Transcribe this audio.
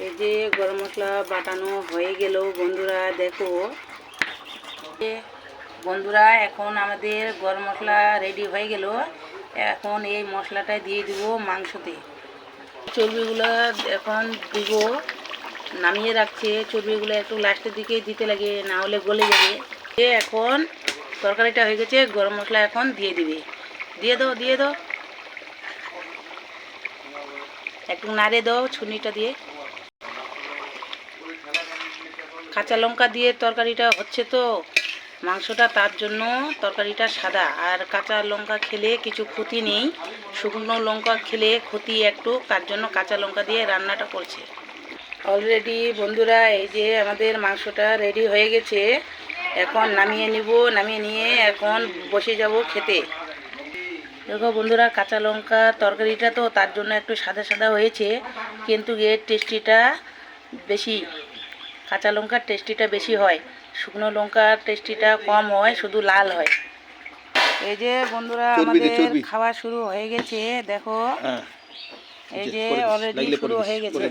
এই যে গরম মশলা বাটানো হয়ে গেল বন্ধুরা, দেখো বন্ধুরা, এখন আমাদের গরম মশলা রেডি হয়ে গেল। এখন এই মশলাটা দিয়ে দিব মাংসতে। চর্বিগুলো এখন দিব, নামিয়ে রাখছে। চর্বিগুলো একটু লাস্টের দিকে দিতে লাগে, না হলে গলে যাবে। এখন তরকারিটা হয়ে গেছে, গরম মশলা এখন দিয়ে দিবে। দিয়ে দাও, দিয়ে দাও, একটু নাড়ে দাও ছুনিটা দিয়ে। কাঁচা লঙ্কা দিয়ে তরকারিটা হচ্ছে তো মাংসটা, তার জন্য তরকারিটা সাদা। আর কাঁচা লঙ্কা খেলে কিছু ক্ষতি নেই, শুকনো লঙ্কা খেলে ক্ষতি একটু, তার জন্য কাঁচা লঙ্কা দিয়ে রান্নাটা করছে। অলরেডি বন্ধুরা, এই যে আমাদের মাংসটা রেডি হয়ে গেছে। এখন নামিয়ে নিব, নামিয়ে নিয়ে এখন বসে যাব খেতে। দেখো বন্ধুরা, কাঁচা লঙ্কা তরকারিটা তো তার জন্য একটু সাদা সাদা হয়েছে, কিন্তু এর টেস্টিটা বেশি। কাঁচা লঙ্কার টেস্টিটা বেশি হয়, শুকনো লঙ্কার টেস্টিটা কম হয়, শুধু লাল হয়। এই যে বন্ধুরা, আমাদের খাওয়া শুরু হয়ে গেছে। দেখো এই যে অলরেডি শুরু হয়ে গেছে।